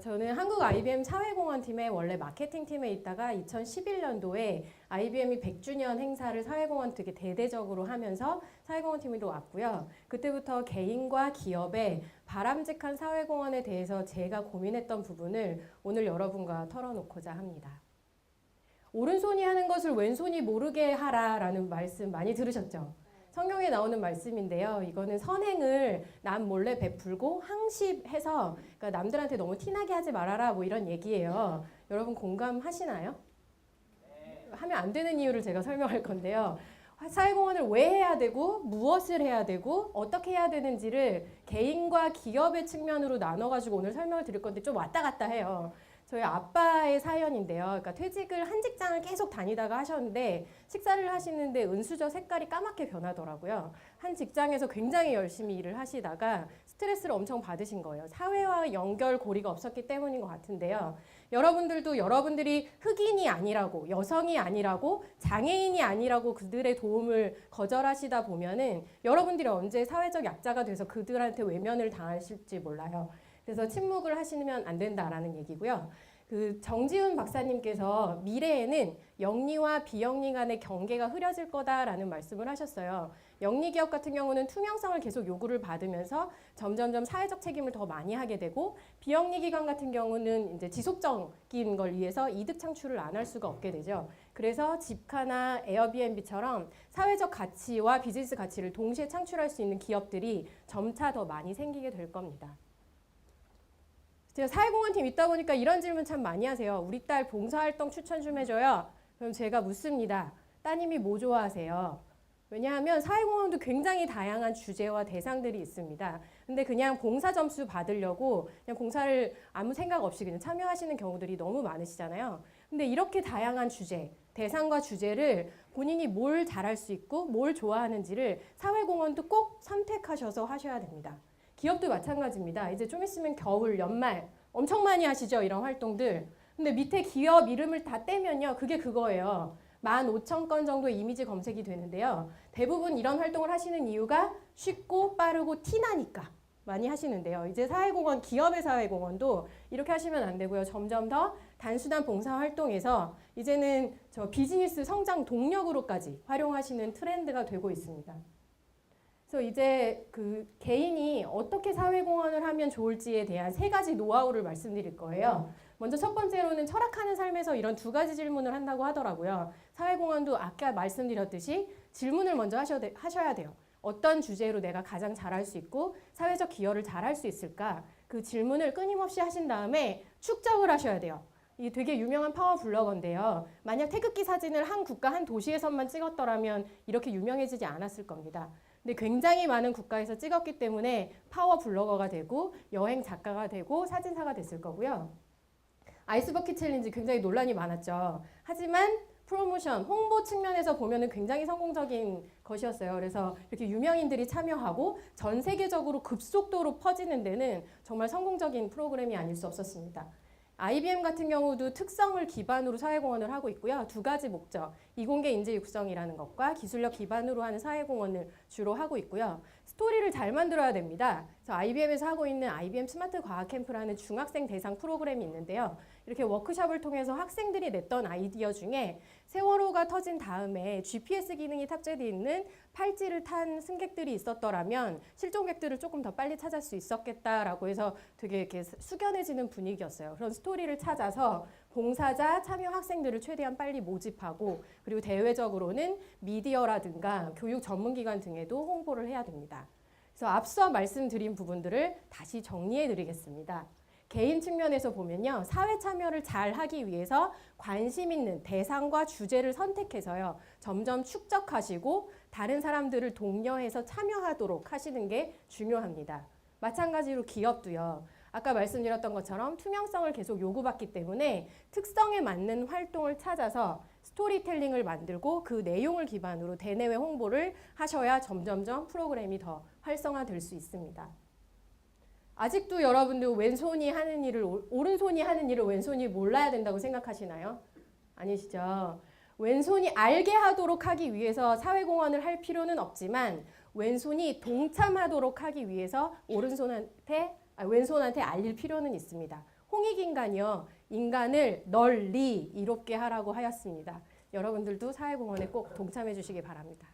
저는 한국 IBM 사회공헌팀의 원래 마케팅팀에 있다가 2011년도에 IBM이 100주년 행사를 사회공헌 되게 대대적으로 하면서 사회공헌팀으로 왔고요. 그때부터 개인과 기업의 바람직한 사회공헌에 대해서 제가 고민했던 부분을 오늘 여러분과 털어놓고자 합니다. 오른손이 하는 것을 왼손이 모르게 하라라는 말씀 많이 들으셨죠? 성경에 나오는 말씀인데요. 이거는 선행을 남 몰래 베풀고 항십해서 그러니까 남들한테 너무 티나게 하지 말아라 뭐 이런 얘기예요. 여러분 공감하시나요? 하면 안 되는 이유를 제가 설명할 건데요. 사회공헌을 왜 해야 되고 무엇을 해야 되고 어떻게 해야 되는지를 개인과 기업의 측면으로 나눠가지고 오늘 설명을 드릴 건데 좀 왔다 갔다 해요. 저희 아빠의 사연인데요. 그러니까 퇴직을 한 직장을 계속 다니다가 하셨는데 식사를 하시는데 은수저 색깔이 까맣게 변하더라고요. 한 직장에서 굉장히 열심히 일을 하시다가 스트레스를 엄청 받으신 거예요. 사회와 연결고리가 없었기 때문인 것 같은데요. 여러분들도 여러분들이 흑인이 아니라고, 여성이 아니라고, 장애인이 아니라고 그들의 도움을 거절하시다 보면은 여러분들이 언제 사회적 약자가 돼서 그들한테 외면을 당하실지 몰라요. 그래서 침묵을 하시면 안 된다라는 얘기고요. 그 정지훈 박사님께서 미래에는 영리와 비영리 간의 경계가 흐려질 거다라는 말씀을 하셨어요. 영리 기업 같은 경우는 투명성을 계속 요구를 받으면서 점점점 사회적 책임을 더 많이 하게 되고 비영리 기관 같은 경우는 이제 지속적인 걸 위해서 이득 창출을 안 할 수가 없게 되죠. 그래서 집카나 에어비앤비처럼 사회적 가치와 비즈니스 가치를 동시에 창출할 수 있는 기업들이 점차 더 많이 생기게 될 겁니다. 제가 사회공헌팀 있다 보니까 이런 질문 참 많이 하세요. 우리 딸 봉사활동 추천 좀 해줘요. 그럼 제가 묻습니다. 따님이 뭐 좋아하세요? 왜냐하면 사회공헌도 굉장히 다양한 주제와 대상들이 있습니다. 근데 그냥 봉사 점수 받으려고 그냥 봉사를 아무 생각 없이 그냥 참여하시는 경우들이 너무 많으시잖아요. 근데 이렇게 다양한 주제, 대상과 주제를 본인이 뭘 잘할 수 있고 뭘 좋아하는지를 사회공헌도 꼭 선택하셔서 하셔야 됩니다. 기업도 마찬가지입니다. 이제 좀 있으면 겨울, 연말 엄청 많이 하시죠? 이런 활동들. 근데 밑에 기업 이름을 다 떼면요. 그게 그거예요. 15,000건 정도의 이미지 검색이 되는데요. 대부분 이런 활동을 하시는 이유가 쉽고 빠르고 티나니까 많이 하시는데요. 이제 사회공헌, 기업의 사회공헌도 이렇게 하시면 안 되고요. 점점 더 단순한 봉사활동에서 이제는 저 비즈니스 성장 동력으로까지 활용하시는 트렌드가 되고 있습니다. 그래서 이제 그 개인이 어떻게 사회공헌을 하면 좋을지에 대한 3가지 노하우를 말씀드릴 거예요. 먼저 첫 번째로는 철학하는 삶에서 이런 2가지 질문을 한다고 하더라고요. 사회공헌도 아까 말씀드렸듯이 질문을 먼저 하셔야 돼요. 어떤 주제로 내가 가장 잘할 수 있고 사회적 기여를 잘할 수 있을까? 그 질문을 끊임없이 하신 다음에 축적을 하셔야 돼요. 이게 되게 유명한 파워 블로거인데요. 만약 태극기 사진을 한 국가, 한 도시에서만 찍었더라면 이렇게 유명해지지 않았을 겁니다. 근데 굉장히 많은 국가에서 찍었기 때문에 파워 블로거가 되고 여행 작가가 되고 사진사가 됐을 거고요. 아이스버킷 챌린지 굉장히 논란이 많았죠. 하지만 프로모션, 홍보 측면에서 보면은 굉장히 성공적인 것이었어요. 그래서 이렇게 유명인들이 참여하고 전 세계적으로 급속도로 퍼지는 데는 정말 성공적인 프로그램이 아닐 수 없었습니다. IBM 같은 경우도 특성을 기반으로 사회공헌을 하고 있고요. 2가지 목적, 이공계 인재 육성이라는 것과 기술력 기반으로 하는 사회공헌을 주로 하고 있고요. 스토리를 잘 만들어야 됩니다. 그래서 IBM에서 하고 있는 IBM 스마트 과학 캠프라는 중학생 대상 프로그램이 있는데요. 이렇게 워크숍을 통해서 학생들이 냈던 아이디어 중에 세월호가 터진 다음에 GPS 기능이 탑재되어 있는 팔찌를 탄 승객들이 있었더라면 실종객들을 조금 더 빨리 찾을 수 있었겠다라고 해서 되게 이렇게 숙연해지는 분위기였어요. 그런 스토리를 찾아서 봉사자, 참여 학생들을 최대한 빨리 모집하고 그리고 대외적으로는 미디어라든가 교육 전문기관 등에도 홍보를 해야 됩니다. 그래서 앞서 말씀드린 부분들을 다시 정리해 드리겠습니다. 개인 측면에서 보면요. 사회 참여를 잘 하기 위해서 관심 있는 대상과 주제를 선택해서요. 점점 축적하시고 다른 사람들을 독려해서 참여하도록 하시는 게 중요합니다. 마찬가지로 기업도요. 아까 말씀드렸던 것처럼 투명성을 계속 요구받기 때문에 특성에 맞는 활동을 찾아서 스토리텔링을 만들고 그 내용을 기반으로 대내외 홍보를 하셔야 점점점 프로그램이 더 활성화될 수 있습니다. 아직도 여러분들 왼손이 하는 일을 오른손이 하는 일을 왼손이 몰라야 된다고 생각하시나요? 아니시죠? 왼손이 알게 하도록 하기 위해서 사회공헌을 할 필요는 없지만 왼손이 동참하도록 하기 위해서 왼손한테 알릴 필요는 있습니다. 홍익인간이요. 인간을 널리 이롭게 하라고 하였습니다. 여러분들도 사회공헌에 꼭 동참해 주시기 바랍니다.